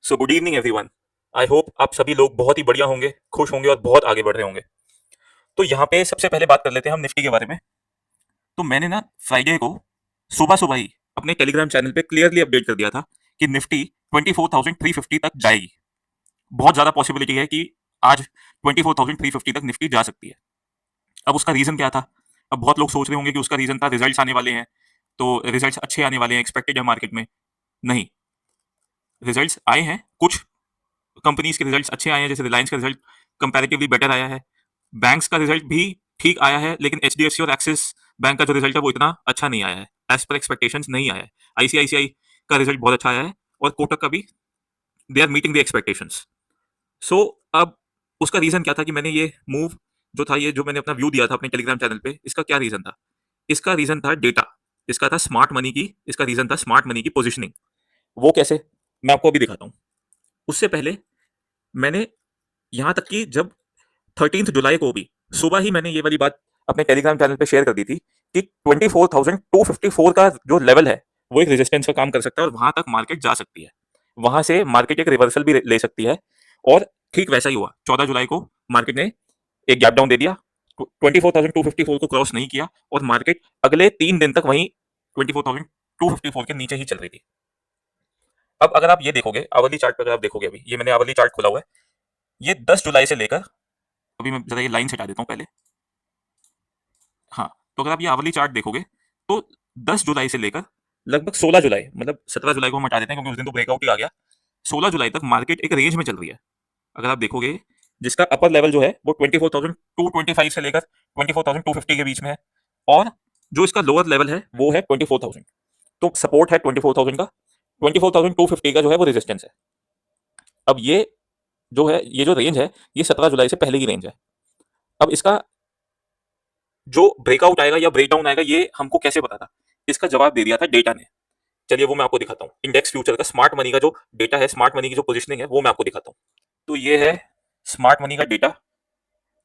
So good evening everyone. I hope आप सभी लोग बहुत ही बढ़िया होंगे, खुश होंगे और बहुत आगे बढ़ रहे होंगे। तो यहाँ पे सबसे पहले बात कर लेते हैं हम निफ्टी के बारे में। तो मैंने ना फ्राइडे को सुबह सुबह ही अपने टेलीग्राम चैनल पे क्लियरली अपडेट कर दिया था कि निफ्टी 24,350 तक जाएगी। बहुत ज्यादा पॉसिबिलिटी है कि आज 24,350 तक निफ्टी जा सकती है। अब उसका रीजन क्या था? अब बहुत लोग सोच रहे होंगे कि उसका रीजन था रिजल्ट्स आने वाले हैं, तो रिजल्ट्स अच्छे आने वाले हैं, एक्सपेक्टेड है मार्केट में। नहीं, रिजल्ट्स आए हैं, कुछ कंपनीज के रिजल्ट्स अच्छे आए हैं, जैसे रिलायंस का रिजल्ट कंपैरेटिवली बेटर आया है। बैंक्स का रिजल्ट भी ठीक आया है, लेकिन एचडीएफसी और एक्सिस बैंक का जो रिजल्ट है वो इतना अच्छा नहीं आया है, एज पर एक्सपेक्टेशंस नहीं आया है। आईसीआईसीआई का रिजल्ट बहुत अच्छा आया है और कोटक का भी, they are meeting the expectations. So अब उसका रीजन क्या था कि मैंने ये मूव जो था, ये जो मैंने अपना व्यू दिया था अपने टेलीग्राम चैनल पे, इसका क्या रीजन था? इसका रीजन था डेटा, इसका था स्मार्ट मनी की, इसका रीजन था स्मार्ट मनी की पोजिशनिंग। वो कैसे, मैं आपको अभी दिखाता हूँ। उससे पहले मैंने, यहाँ तक कि जब 13 जुलाई को भी सुबह ही मैंने ये वाली बात अपने टेलीग्राम चैनल पे शेयर कर दी थी कि 24,254 का जो लेवल है वो एक रेजिस्टेंस का काम कर सकता है और वहां तक मार्केट जा सकती है। वहां से मार्केट एक रिवर्सल भी ले सकती है। और ठीक वैसा ही हुआ। 14 जुलाई को मार्केट ने एक गैप डाउन दे दिया, 24,254 को क्रॉस नहीं किया और मार्केट अगले 3 दिन तक वहीं 24,254 के नीचे ही चल रही थी। अब अगर आप ये देखोगे आवली चार्ट पर, अगर आप देखोगे, अभी ये मैंने आवली चार्ट खोला हुआ है, ये 10 जुलाई से लेकर, अभी मैं जरा ये लाइन हटा देता हूँ पहले। हाँ, तो अगर आप ये आवली चार्ट देखोगे तो 10 जुलाई से लेकर लगभग 16 जुलाई, मतलब 17 जुलाई को हम हटा देते हैं क्योंकि उस दिन तो ब्रेकआउट ही आ गया। 16 जुलाई तक मार्केट एक रेंज में चल रही है, अगर आप देखोगे, जिसका अपर लेवल जो है वो 24,225 से लेकर 24,250 के बीच में है, और जो इसका लोअर लेवल है वो है 24,000। तो सपोर्ट है 24,000 का, 24,250 का जो है वो रेजिस्टेंस है। अब ये जो है, ये जो रेंज है, ये 17 जुलाई से पहले की रेंज है। अब इसका जो ब्रेकआउट आएगा या ब्रेकडाउन आएगा, ये हमको कैसे पता था? इसका जवाब दे दिया था डेटा ने। चलिए वो मैं आपको दिखाता हूँ। इंडेक्स फ्यूचर का स्मार्ट मनी का जो डेटा है, स्मार्ट मनी की जो पोजिशनिंग है, वो मैं आपको दिखाता हूँ। तो ये है स्मार्ट मनी का डेटा,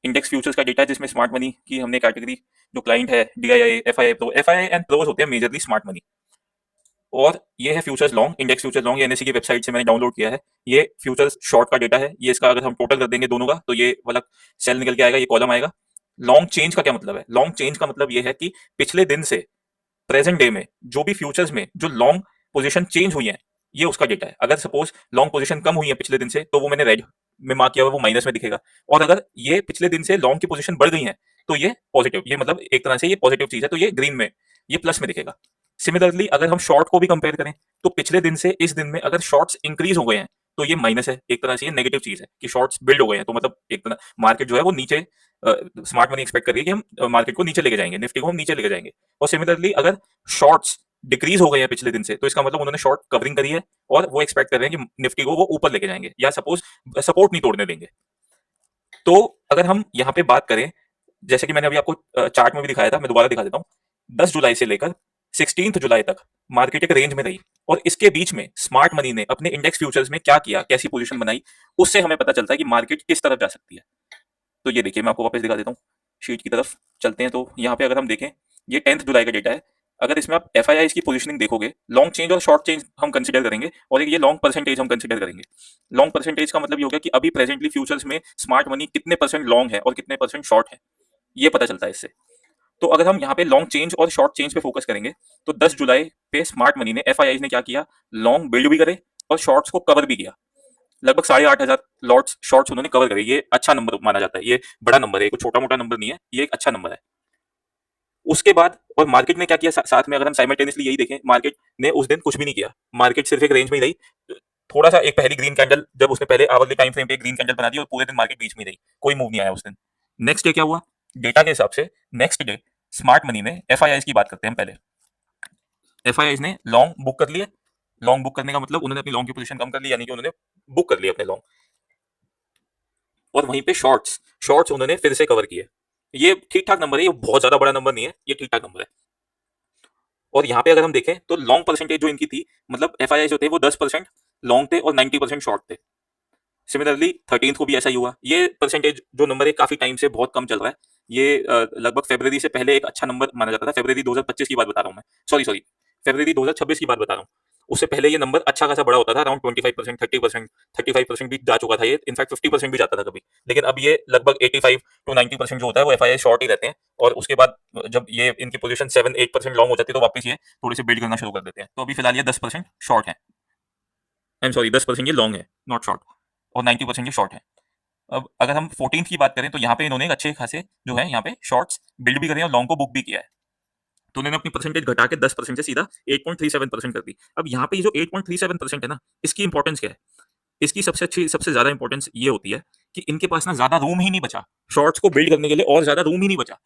इंडेक्स फ्यूचर्स का डेटा है, जिसमें स्मार्ट मनी की हमने कैटेगरी, जो क्लाइंट है डीआईआई, एफआईआई एंड प्रोज होते हैं मेजरली स्मार्ट मनी। और ये है futures long, index future long, ये एनएससी की वेबसाइट से मैंने डाउनलोड किया है। ये फ्यूचर्स शॉर्ट का डेटा है। ये इसका अगर हम टोटल कर देंगे दोनों का, तो ये वाला सेल निकल के आएगा, ये कॉलम आएगा। लॉन्ग चेंज का क्या मतलब है? लॉन्ग चेंज का मतलब ये है कि पिछले दिन से प्रेजेंट डे में जो भी फ्यूचर्स में जो लॉन्ग पोजीशन चेंज हुई है, ये उसका डेटा है। अगर सपोज लॉन्ग पोजीशन कम हुई है पिछले दिन से, तो वो मैंने रेड में मार्क किया हुआ, वो माइनस में दिखेगा। और अगर ये पिछले दिन से लॉन्ग की पोजीशन बढ़ गई है, तो ये पॉजिटिव, ये मतलब एक तरह से ये पॉजिटिव चीज है, तो ये ग्रीन में, ये प्लस में दिखेगा। सिमिलरली अगर हम शॉर्ट को भी कंपेयर करें, तो पिछले दिन से इस दिन में अगर शॉर्ट्स इंक्रीज हो गए हैं, तो ये माइनस है, एक तरह से ये नेगेटिव चीज है कि शॉर्ट्स बिल्ड हो गए हैं। तो मतलब एक तरह मार्केट जो है वो नीचे, स्मार्ट मनी एक्सपेक्ट कर रही है कि हम मार्केट को नीचे लेके जाएंगे, निफ्टी को हम नीचे लेके जाएंगे। और सिमिलरली अगर शॉर्ट्स डिक्रीज हो गए हैं पिछले दिन से, तो इसका मतलब उन्होंने शॉर्ट कवरिंग करी है और वो एक्सपेक्ट कर रहे हैं कि निफ्टी को वो ऊपर लेके जाएंगे या सपोज सपोर्ट नहीं तोड़ने देंगे। तो अगर हम यहाँ पे बात करें, जैसे कि मैंने अभी आपको चार्ट में भी दिखाया था, मैं दोबारा दिखा देता हूँ। 10 जुलाई से लेकर 16 जुलाई तक मार्केट एक रेंज में रही, और इसके बीच में स्मार्ट मनी ने अपने इंडेक्स फ्यूचर्स में क्या किया, कैसी पोजीशन बनाई, उससे हमें पता चलता है कि मार्केट किस तरफ जा सकती है। तो ये देखिए, मैं आपको वापस दिखा देता हूँ, शीट की तरफ चलते हैं। तो यहाँ पे अगर हम देखें, ये 10 जुलाई का डेटा है। अगर इसमें आप एफ की पोजीशनिंग देखोगे, लॉन्ग चेंज और शॉर्ट चेंज हम कंसिडर करेंगे, और एक ये लॉन्ग परसेंटेज हम कंसिडर करेंगे। लॉन्ग परसेंटेज का मतलब ये हो गया कि अभी प्रेजेंटली फ्यूचर्स में स्मार्ट मनी कितने परसेंट लॉन्ग है और कितने परसेंट शॉर्ट है, ये पता चलता है इससे। तो अगर हम यहाँ पे लॉन्ग चेंज और शॉर्ट चेंज पे फोकस करेंगे, तो 10 जुलाई पे स्मार्ट मनी ने, एफ ने क्या किया, लॉन्ग बिल्ड भी करे और शॉर्ट्स को कवर भी किया। लगभग 8,500 लॉट्स शॉर्ट्स उन्होंने कवर करे। ये अच्छा नंबर माना जाता है, ये बड़ा नंबर है, कोई छोटा मोटा नंबर नहीं है, ये एक अच्छा नंबर है। उसके बाद और मार्केट ने क्या किया साथ में, अगर हम साइमल्टेनियसली यही देखें, मार्केट ने उस दिन कुछ भी नहीं किया, मार्केट सिर्फ एक रेंज में ही रही। थोड़ा सा एक पहली ग्रीन कैंडल, जब उसने पहले आवरली टाइम फ्रेम पे ग्रीन कैंडल बना दी, और पूरे दिन मार्केट बीच में ही रही, कोई मूव नहीं आया उस दिन। नेक्स्ट डे क्या हुआ डेटा के हिसाब से? नेक्स्ट डे स्मार्ट मनी ने, एफ की बात करते हैं पहले, एफ ने लॉन्ग बुक कर लिए। लॉन्ग बुक करने का मतलब उन्होंने अपनी लॉन्ग की पोजीशन कम कर ली, यानी कि उन्होंने बुक कर लिया अपने लॉन्ग। और वहीं पे शॉर्ट्स शॉर्ट्स उन्होंने फिर से कवर किए। ये ठीक ठाक नंबर है, ये बहुत ज्यादा बड़ा नंबर नहीं है, ये ठीक ठाक नंबर है। और यहाँ पे अगर हम देखें तो लॉन्ग परसेंटेज जो इनकी थी, मतलब एफ जो थे वो 10% लॉन्ग थे और 90% शॉर्ट थे। सिमिलरली 13 को भी ऐसा ही हुआ। ये परसेंटेज जो नंबर है काफी टाइम से बहुत कम चल रहा है। ये लगभग फरवरी से पहले एक अच्छा नंबर माना जाता था। फरवरी 2025 की बात बता रहा हूँ मैं, सॉरी फरवरी 2026 की बात बता रहा हूँ। उससे पहले ये नंबर अच्छा खासा बड़ा होता था, अराउंड 25%, 30%, 35% भी जा चुका था ये, इनफैक्ट 50% भी जाता था कभी। लेकिन अब ये लगभग 85 टू 90% जो होता है वो एफआईआई शॉर्ट ही रहते हैं, और उसके बाद जब ये इनकी पोजीशन 7-8% लॉन्ग हो जाती है तो वापस ये थोड़ी सी बिल्ड करना शुरू कर देते हैं। तो अभी फिलहाल ये 10% शॉर्ट है, आई एम सॉरी 10% ये लॉन्ग है, नॉट शॉर्ट, और 90% ये शॉर्ट है। अब अगर हम 14th की बात करें तो यहाँ पे इन्होंने एक अच्छे खासे जो है यहाँ पे शॉर्ट्स बिल्ड भी करे हैं और लॉन्ग को बुक भी किया है। तो उन्होंने अपनी परसेंटेज घटा के 10% से सीधा 8.37% कर दी। अब यहाँ पे ये जो 8.37% है ना, इसकी इंपॉर्टेंस क्या है? इसकी सबसे ज्यादा इंपॉर्टेंस ये होती है कि इनके पास ना ज्यादा रूम ही नहीं बचा शॉर्ट्स को बिल्ड करने के लिए, और ज्यादा रूम ही नहीं बचा।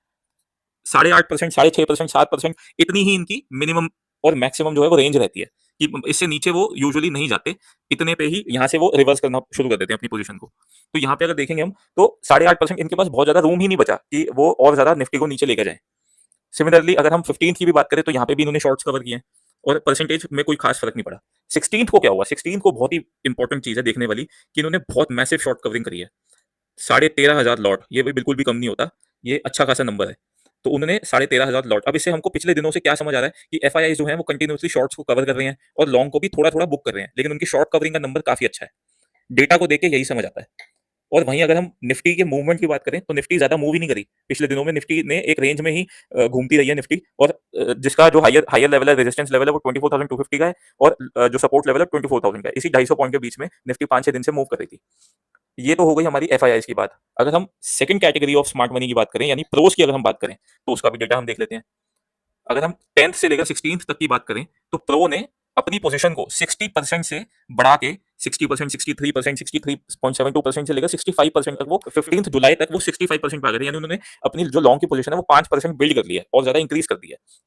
8.5%, 6.5%, 7%, इतनी ही इनकी मिनिमम और मैक्सिमम जो है वो रेंज रहती है कि इससे नीचे वो यूजुअली नहीं जाते। इतने पे ही यहाँ से वो रिवर्स करना शुरू कर देते हैं अपनी पोजीशन को। तो यहाँ पे अगर देखेंगे हम तो 8.5% इनके पास बहुत ज्यादा रूम ही नहीं बचा कि वो और ज्यादा निफ्टी को नीचे लेकर जाए। सिमिलरली अगर हम 15th की भी बात करें तो यहाँ पे भी इन्होंने शॉर्ट्स कवर किए हैं और परसेंटेज में कोई खास फर्क नहीं पड़ा। 16th को क्या हुआ? 16th को बहुत ही इंपॉर्टेंट चीज है देखने वाली कि इन्होंने बहुत मैसिव शॉर्ट कवरिंग करी है। 13,500 लॉट, ये भी बिल्कुल भी कम नहीं होता, ये अच्छा खासा नंबर है। तो उन्होंने 13,500 लॉट। अब इससे हमको पिछले दिनों से क्या समझ आ रहा है कि एफआईआई जो है वो कंटिन्यूसली शॉर्ट्स को कवर कर रहे हैं और लॉन्ग को भी थोड़ा थोड़ा बुक कर रहे हैं, लेकिन उनकी शॉर्ट कवरिंग का नंबर काफी अच्छा है। डेटा को देख के यही समझ आता है। और वहीं अगर हम निफ्टी के मूवमेंट की बात करें तो निफ्टी ज्यादा मूव ही नहीं करी पिछले दिनों में। निफ्टी ने एक रेंज में ही घूमती रही है निफ्टी, और जिसका जो हायर हायर लेवल है, रेजिस्टेंस लेवल है, वो 24,250 का है, और जो सपोर्ट लेवल है 24,000 का है। इसी 250 पॉइंट के बीच में निफ्टी 5-6 दिन से मूव कर रही थी। ये तो हो गई हमारी एफआईआई की बात। अगर हम second category of smart money की बात करें, यानी प्रोस की अगर हम बात करें, तो उसका भी डेटा हम देख लेते हैं। अगर हम 10th से लेकर 16th तक की बात करें तो प्रो ने अपनी पोजीशन को 60% से बढ़ा के 60%, 63%, 63.72% से लेकर 65% तक, वो 15th जुलाई तक वो 65% पे आ गए थे। यानी उन्होंने अपनी जो लॉन्ग की पोजीशन है वो 5% बिल्ड कर लिया है और ज्यादा इंक्रीज कर दिया है।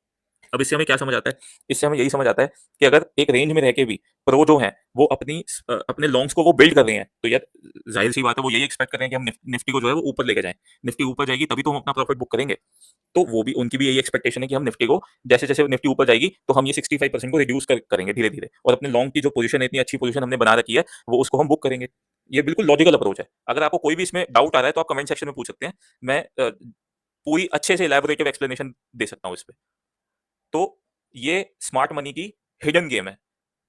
अब इससे हमें क्या समझ आता है? इससे हमें यही समझ आता है कि अगर एक रेंज में रह के भी प्रो जो है वो अपने लॉन्ग्स को वो बिल्ड कर रहे हैं, तो यार जाहिर सी बात है वो यही एक्सपेक्ट कर रहे हैं कि हम निफ्टी को जो है वो ऊपर लेके जाएं। निफ्टी ऊपर जाएगी तभी तो हम अपना प्रॉफिट बुक करेंगे। तो वो भी, उनकी भी यही एक्सपेक्टेशन है कि हम निफ्टी को जैसे जैसे निफ्टी ऊपर जाएगी तो हम ये 65% को रिड्यूस करेंगे धीरे धीरे, और अपने लॉन्ग की जो पोजीशन है, इतनी अच्छी पोजीशन हमने बना रखी है, वो उसको हम बुक करेंगे। ये बिल्कुल लॉजिकल अप्रोच है। अगर आपको कोई भी इसमें डाउट आ रहा है तो आप कमेंट सेक्शन में पूछ सकते हैं, मैं पूरी अच्छे से इलैबोरेटिव एक्सप्लेनेशन दे सकता हूँ इस पे। तो ये स्मार्ट मनी की हिडन गेम है।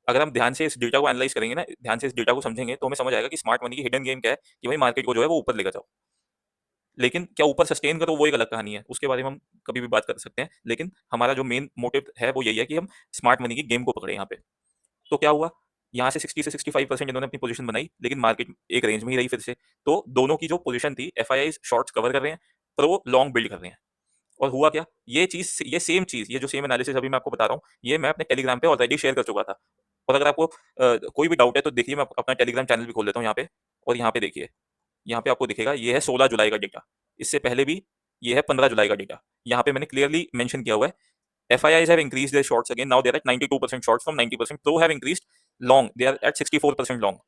अगर हम ध्यान से इस डेटा को एनालाइज करेंगे ना, ध्यान से इस डेटा को समझेंगे, तो हमें समझ आएगा कि स्मार्ट मनी की हिडन गेम क्या है, कि भाई मार्केट को जो है वो ऊपर लेकर जाओ। लेकिन क्या ऊपर सस्टेन करो, वो एक अलग कहानी है, उसके बारे में हम कभी भी बात कर सकते हैं। लेकिन हमारा जो मेन मोटिव है वो यही है कि हम स्मार्ट मनी की गेम को पकड़े यहाँ पे। तो क्या हुआ? यहाँ से 60 से 65% इन्होंने अपनी पोजीशन बनाई, लेकिन मार्केट एक रेंज में ही रही फिर से। तो दोनों की जो पोजीशन थी, एफआईआई शॉर्ट्स कवर कर रहे हैं, प्रो लॉन्ग बिल्ड कर रहे हैं। और हुआ क्या? ये सेम चीज, ये जो सेम एनालिसिस अभी मैं आपको बता रहा हूँ, ये मैं अपने टेलीग्राम पे ऑलरेडी शेयर कर चुका था। और अगर आपको कोई भी डाउट है तो देखिए, मैं अपना टेलीग्राम चैनल भी खोल लेता हूँ यहाँ पे, और यहाँ पे देखिए, यहाँ पे आपको दिखेगा ये है 16 जुलाई का डेटा। इससे पहले भी ये है 15 जुलाई का डेटा। यहाँ पे मैंने क्लियरली मेंशन किया हुआ है, FIIs have increased their shorts again. Now they are at 92% shorts from 90%. Pro have increased long. They are at 64% long.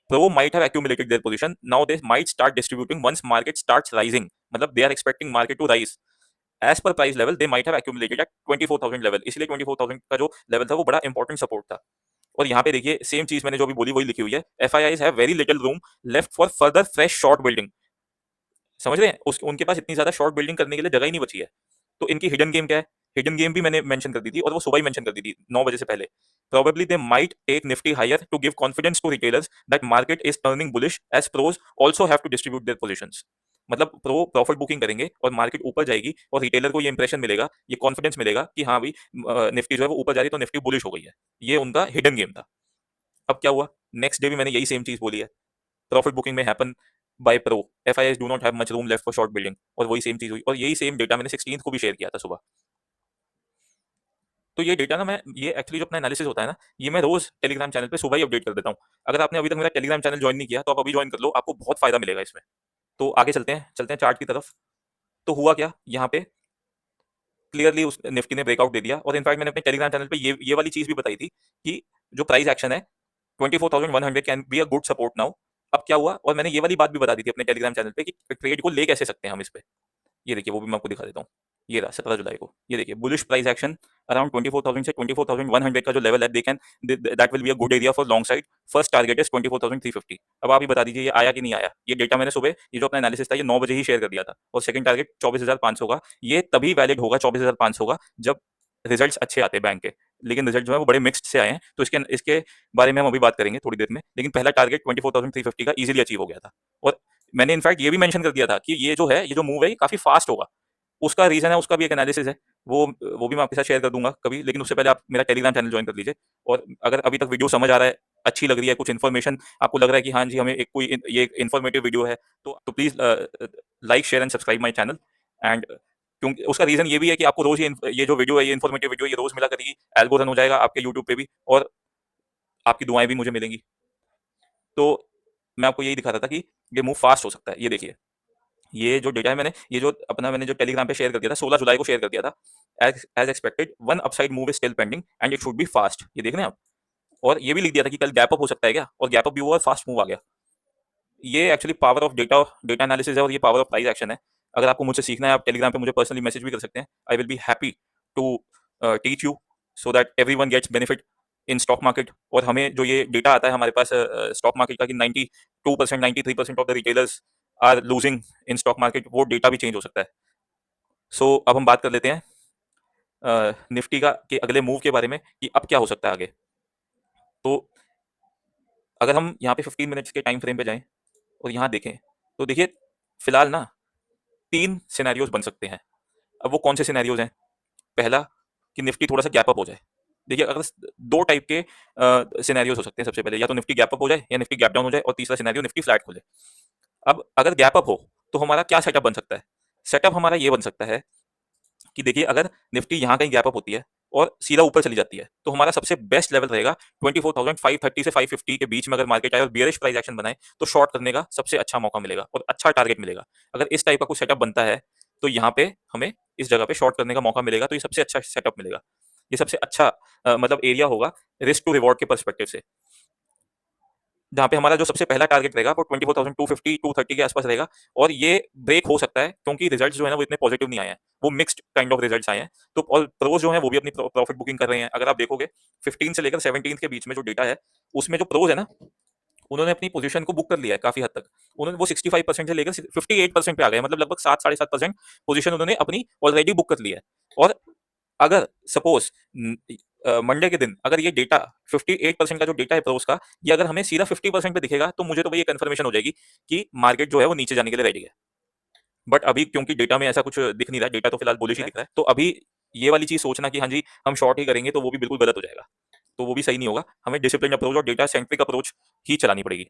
Pro might have accumulated their position. Now they might start distributing once market starts rising. मतलब they are expecting market to rise. As per price level, they might have accumulated at 24,000 level. इसलिए 24,000 का जो level था वो बड़ा important support था। और यहाँ पे देखिए सेम चीज मैंने जो अभी बोली वही लिखी हुई है, FIIs have very little room left for further fresh short building. समझ रहे हैं? उनके पास इतनी ज्यादा शॉर्ट बिल्डिंग करने के लिए जगह ही नहीं बची है। तो इनकी हिडन गेम क्या है? हिडन गेम भी मैंने मेंशन कर दी थी, और वो सुबह ही मेंशन कर दी थी 9 बजे से पहले। Probably they might take Nifty higher to give confidence to retailers that market is turning bullish, as pros also have to distribute their positions. मतलब प्रो प्रॉफिट बुकिंग करेंगे और मार्केट ऊपर जाएगी, और रिटेलर को ये इंप्रेशन मिलेगा, ये कॉन्फिडेंस मिलेगा कि हाँ भाई निफ्टी जो है वो ऊपर जा रही है, तो निफ्टी बुलिश हो गई है। ये उनका हिडन गेम था। अब क्या हुआ? नेक्स्ट डे भी मैंने यही सेम चीज बोली है, प्रॉफिट बुकिंग में happen by pro, FIIs do not have much room left for short building, और वही सेम चीज हुई। और यही सेम डेटा मैंने 16th को भी शेयर किया था सुबह। तो ये डेटा ना, मैं ये एक्चुअली जो अपना एनालिसिस होता है ना, ये मैं रोज टेलीग्राम चैनल पे सुबह ही अपडेट कर देता हूँ। अगर आपने अभी तक मेरा टेलीग्राम चैनल ज्वाइन नहीं किया तो आप अभी ज्वाइन कर लो, आपको बहुत फायदा मिलेगा इसमें। तो आगे चलते हैं चार्ट की तरफ। तो हुआ क्या यहाँ पे? क्लियरली उस निफ्टी ने ब्रेकआउट दे दिया, और इनफैक्ट मैंने अपने टेलीग्राम चैनल पे ये वाली चीज भी बताई थी कि जो प्राइस एक्शन है 24,100 can be a good support now. अब क्या हुआ? और मैंने ये वाली बात भी बता दी थी अपने टेलीग्राम चैनल पे कि ट्रेड को ले कैसे सकते हैं हम इस पे। ये देखिए, वो भी मैं आपको दिखा देता हूँ। ये रहा 17 जुलाई को, ये देखिए बुलिश प्राइस एक्शन अराउंड 24,000 से 24,100 का जो लेवल है, they can that will be a good area for long side. First target is 24,350। अब आप ही बता दीजिए ये आया कि नहीं आया? ये डेटा मैंने सुबह, ये जो अपना एनालिसिस था, ये 9 बजे ही शेयर कर दिया था। और सेकंड टारगेट 24,500 का, ये तभी वैलिड होगा 24,500 का जब रिजल्ट्स अच्छे आते हैं बैंक के। लेकिन रिजल्ट जो है वो बड़े मिक्स्ड से आए हैं। तो इसके इसके बारे में हम अभी बात करेंगे थोड़ी देर में। लेकिन पहला टारगेट 24,350 का इजीली अचीव हो गया था। और मैंने इनफैक्ट ये भी मेंशन कर दिया था कि ये जो है, ये जो मूव है, ये काफी फास्ट होगा। उसका रीजन है, उसका भी एक एनालिसिस है, वो भी मैं आपके साथ शेयर कर दूंगा कभी। लेकिन उससे पहले आप मेरा टेलीग्राम चैनल ज्वाइन कर लीजिए। और अगर अभी तक वीडियो समझ आ रहा है, अच्छी लग रही है, कुछ इन्फॉर्मेशन आपको लग रहा है कि हाँ जी हमें एक कोई ये इन्फॉर्मेटिव वीडियो है, तो please like share and subscribe my channel. And क्योंकि उसका रीजन ये भी है कि आपको रोज ये जो वीडियो है, ये इन्फॉर्मेटिव वीडियो, ये रोज मिला करेगी। एल्गोरिथम हो जाएगा आपके यूट्यूब पे भी, और आपकी दुआएं भी मुझे मिलेंगी। तो मैं आपको यही दिखा रहा था कि ये मूव फास्ट हो सकता है। ये देखिए, ये जो डेटा है, मैंने जो टेलीग्राम पे शेयर कर दिया था, 16 जुलाई को शेयर कर दिया था। As expected one upside move is still pending and it should be fast. ये देख रहे हैं आप। और ये भी लिख दिया था कि कल गैप अप हो सकता है क्या, और गैप अप भी हुआ और फास्ट मूव आ गया। ये actually power of data data analysis है, और ये पावर ऑफ प्राइस एक्शन है। अगर आपको मुझसे सीखना है, आप टेलीग्राम पे मुझे पर्सनली मैसेज भी कर सकते हैं। I will be happy to teach you, so that everyone gets benefit in stock market. और हमें जो ये डेटा आता है हमारे पास स्टॉक मार्केट का कि 92%, 93% of the retailers are losing in stock market, वो डेटा भी चेंज हो सकता है। सो अब हम बात कर लेते हैं निफ्टी का के अगले मूव के बारे में कि अब क्या हो सकता है आगे। तो अगर हम यहाँ पे 15 मिनट्स के टाइम फ्रेम पे जाएं और यहाँ देखें, तो देखिए फिलहाल ना 3 सिनेरियोज बन सकते हैं। अब वो कौन से सिनेरियोज हैं? पहला, कि निफ्टी थोड़ा सा गैप अप हो जाए। देखिए, अगर 2 टाइप के सिनेरियोज हो सकते हैं। सबसे पहले या तो निफ्टी गैप अप हो जाए, या निफ्टी गैप डाउन हो जाए, और तीसरा सिनेरियो निफ्टी फ्लैट खुले। अब अगर गैप अप हो तो हमारा क्या सेटअप बन सकता है? सेटअप हमारा ये बन सकता है कि देखिए, अगर निफ्टी यहाँ कहीं गैप अप होती है और सीधा ऊपर चली जाती है, तो हमारा सबसे बेस्ट लेवल रहेगा 24,530 से 550 के बीच में। अगर मार्केट आए और बियरिश प्राइस एक्शन बनाए, तो शॉर्ट करने का सबसे अच्छा मौका मिलेगा और अच्छा टारगेट मिलेगा। अगर इस टाइप का कुछ सेटअप बनता है, तो यहाँ पे हमें इस जगह पे शॉर्ट करने का मौका मिलेगा। तो ये सबसे अच्छा सेटअप मिलेगा, ये सबसे अच्छा मतलब एरिया होगा रिस्क टू रिवॉर्ड के परस्पेक्टिव से, जहाँ पे हमारा जो सबसे पहला टारगेट रहेगा वो 24,250 230 के आसपास रहेगा। और ये ब्रेक हो सकता है, क्योंकि रिजल्ट्स जो है ना वो इतने पॉजिटिव नहीं आए हैं, वो मिक्स्ड काइंड ऑफ रिजल्ट्स आए हैं। तो और प्रोज जो है वो भी अपनी प्रॉफिट बुकिंग कर रहे हैं। अगर आप देखोगे 15 से लेकर 17 के बीच में जो डेटा है, उसमें जो प्रोज है ना, उन्होंने अपनी पोजीशन को बुक कर लिया है काफी हद तक। उन्होंने वो 65% से लेकर 58% पे आ गए, मतलब लगभग 7 साढ़े 7% पोजीशन उन्होंने अपनी ऑलरेडी बुक कर ली है। और अगर सपोज मंडे के दिन अगर ये डेटा 58% का जो डेटा है प्रोस का, ये अगर हमें सीधा 50% पे दिखेगा, तो मुझे तो भाई ये कंफर्मेशन हो जाएगी कि मार्केट जो है वो नीचे जाने के लिए रेडी है। बट अभी क्योंकि डेटा में ऐसा कुछ दिख नहीं रहा, डेटा तो फिलहाल बुलिश ही दिख रहा है, तो अभी ये वाली चीज सोचना कि हाँ जी हम शॉर्ट ही करेंगे, तो वो भी बिल्कुल गलत हो जाएगा। तो वो भी सही नहीं होगा। हमें डिसिप्लिन अप्रोच और डेटा सेंट्रिक अप्रोच ही चलानी पड़ेगी,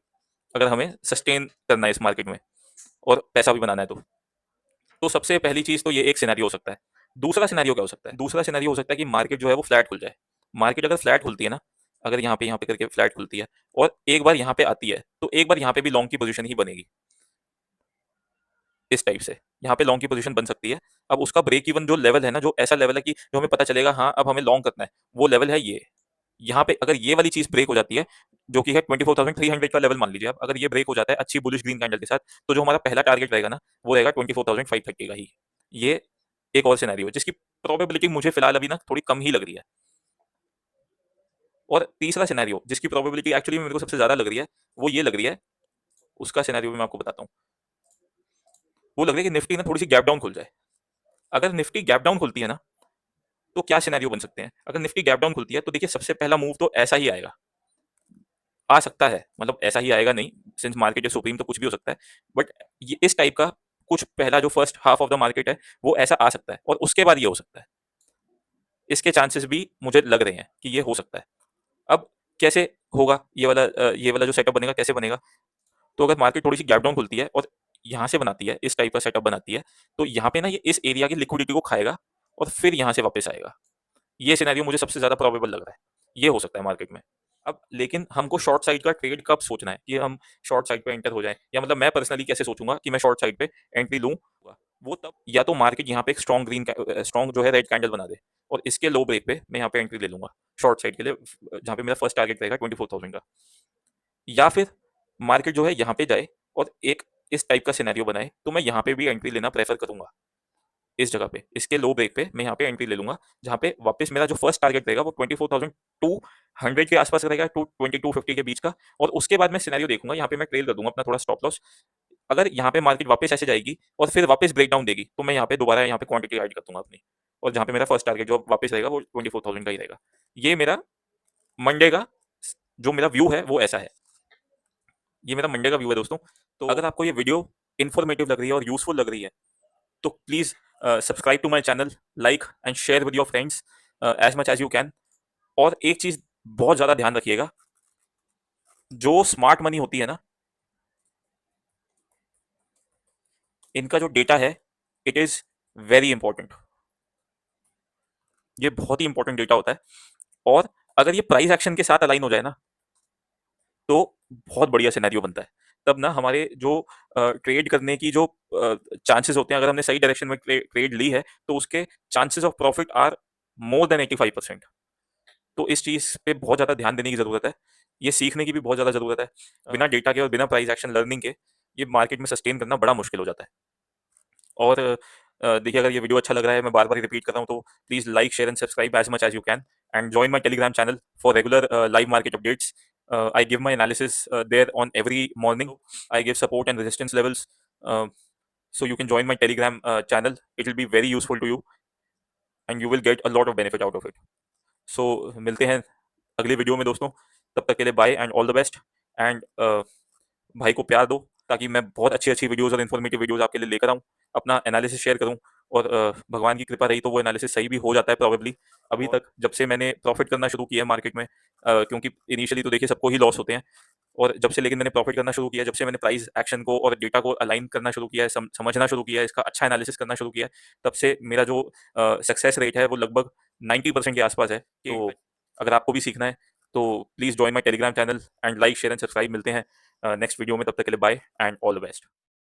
अगर हमें सस्टेन करना है इस मार्केट में और पैसा भी बनाना है। तो सबसे पहली चीज तो ये एक सिनेरियो हो सकता है। दूसरा सिनेरियो क्या हो सकता है? दूसरा सिनेरियो हो सकता है कि मार्केट जो है वो फ्लैट खुल जाए। मार्केट अगर फ्लैट खुलती है ना, अगर यहाँ पे करके फ्लैट खुलती है और एक बार यहाँ पे आती है, तो एक बार यहाँ पे भी लॉन्ग की पोजीशन ही बनेगी। इस टाइप से यहाँ पे लॉन्ग की पोजीशन बन सकती है। अब उसका ब्रेक इवन जो लेवल है ना, जो ऐसा लेवल है कि जो हमें पता चलेगा हाँ अब हमें लॉन्ग करना है, वो लेवल है ये। यहाँ पे अगर ये वाली चीज ब्रेक हो जाती है, जो कि है 24,300 का लेवल, मान लीजिए आप, अगर ये ब्रेक हो जाता है अच्छी बुलिश ग्रीन कैंडल के साथ, तो जो हमारा पहला टारगेट रहेगा ना, वो रहेगा 24,530 का ही। ये एक और सिनेरियो है जिसकी प्रोबेबिलिटी मुझे फिलहाल अभी ना थोड़ी कम ही लग रही है। और तीसरा सिनेरियो जिसकी प्रोबेबिलिटी एक्चुअली मेरे को सबसे ज्यादा लग रही है, वो ये लग रही है, उसका सिनेरियो भी मैं आपको बताता हूँ। वो लग रही है कि निफ्टी ना थोड़ी सी गैप डाउन खुल जाए। अगर निफ्टी गैप डाउन खुलती है ना, तो क्या सिनेरियो बन सकते हैं? अगर निफ्टी गैप डाउन खुलती है, तो देखिए सबसे पहला मूव तो ऐसा ही आएगा, आ सकता है, मतलब ऐसा ही आएगा नहीं, सिंस मार्केट इज सुप्रीम तो कुछ भी हो सकता है। बट ये इस टाइप का कुछ पहला जो first half of the market है, वो ऐसा आ सकता है, और उसके बाद ये हो सकता है। इसके चांसेस भी मुझे लग रहे हैं कि ये हो सकता है। अब कैसे होगा ये वाला जो सेटअप बनेगा, कैसे बनेगा? तो अगर मार्केट थोड़ी सी गैप डाउन खुलती है और यहाँ से बनाती है, इस टाइप का सेटअप बनाती है, तो यहाँ पे ना ये इस एरिया की लिक्विडिटी को खाएगा और फिर यहाँ से वापस आएगा। ये सिनेरियो मुझे सबसे ज्यादा प्रोबेबल लग रहा है। ये हो सकता है मार्केट में। अब लेकिन हमको शॉर्ट साइड का ट्रेड कब सोचना है कि हम शॉर्ट साइड पे एंटर हो जाएं, या मतलब मैं पर्सनली कैसे सोचूंगा कि मैं शॉर्ट साइड पे एंट्री लूं? वो तब या तो मार्केट यहाँ पे एक स्ट्रॉन्ग जो है रेड कैंडल बना दे, और इसके लो ब्रेक पे मैं यहाँ पे एंट्री ले लूंगा शॉर्ट साइड के लिए, जहाँ पे मेरा फर्स्ट टारगेट रहेगा 24,000 का। या फिर मार्केट जो है यहाँ पे जाए और एक इस टाइप का सिनेरियो बनाए, तो मैं यहाँ पे भी एंट्री लेना प्रेफर करूंगा। इस जगह पे इसके लो ब्रेक पे मैं यहाँ पे एंट्री ले लूंगा, जहाँ पे वापस मेरा जो फर्स्ट टारगेट रहेगा वो 24,200 के आसपास रहेगा, टू 2250 के बीच का। और उसके बाद मैं सिनेरियो देखूंगा, यहाँ पे मैं ट्रेल कर दूंगा अपना थोड़ा स्टॉप लॉस। अगर यहाँ पे मार्केट वापस ऐसे जाएगी और फिर वापस ब्रेक डाउन देगी, तो मैं यहाँ पे दोबारा यहाँ पे क्वांटिटी ऐड कर दूंगा अपनी। और जहाँ पे मेरा फर्स्ट टारगेट जो वापस रहेगा वो 24,000 का ही रहेगा। ये मेरा मंडे का जो मेरा व्यू है वो ऐसा है। ये मेरा मंडे का व्यू है दोस्तों। तो अगर आपको ये वीडियो इन्फॉर्मेटिव लग रही है और यूजफुल लग रही है तो please subscribe to my channel, like and share with your friends as much as you can. और एक चीज बहुत ज्यादा ध्यान रखिएगा, जो स्मार्ट मनी होती है ना, इनका जो डेटा है इट इज वेरी इंपॉर्टेंट। ये बहुत ही इंपॉर्टेंट डेटा होता है। और अगर ये प्राइस एक्शन के साथ अलाइन हो जाए ना तो बहुत बढ़िया सिनेरियो बनता है। तब ना हमारे जो ट्रेड करने की जो चांसेस होते हैं, अगर हमने सही डायरेक्शन में ट्रेड ली है तो उसके chances of profit are more than 85%। तो इस चीज पे बहुत ज्यादा ध्यान देने की जरूरत है। ये सीखने की भी बहुत ज्यादा जरूरत है। बिना डेटा के और बिना प्राइस एक्शन लर्निंग के ये मार्केट में सस्टेन करना बड़ा मुश्किल हो जाता है। और देखिए, अगर ये वीडियो अच्छा लग रहा है, मैं बार बार रिपीट कर रहा हूँ, तो please like share and subscribe as much as you can and join my Telegram channel for regular live market updates. I give my analysis there on every morning. I give support and resistance levels. Uh, so you can join my Telegram channel. It will be very useful to you, and you will get a lot of benefit out of it. So मिलते हैं अगली video में दोस्तों। तब तक के लिए bye and all the best. And भाई को प्यार दो ताकि मैं बहुत अच्छी अच्छी वीडियोस और इन्फॉर्मेटिव वीडियोस आपके लिए लेकर आऊँ, अपना एनालिसिस शेयर करूँ। और भगवान की कृपा रही तो वो एनालिसिस सही भी हो जाता है प्रोबेबली। अभी तक जब से मैंने प्रॉफिट करना शुरू किया है मार्केट में, क्योंकि इनिशियली तो देखिए सबको ही लॉस होते हैं, और जब से लेकिन मैंने प्रॉफिट करना शुरू किया, जब से मैंने प्राइस एक्शन को और डेटा को अलाइन करना शुरू किया है, समझना शुरू किया है, इसका अच्छा एनालिसिस करना शुरू किया है, तब से मेरा जो सक्सेस रेट है वो लगभग 90% के आसपास है। तो अगर आपको भी सीखना है तो please join my Telegram channel and like share and subscribe. मिलते हैं नेक्स्ट वीडियो में, तब तक के लिए bye and all the best.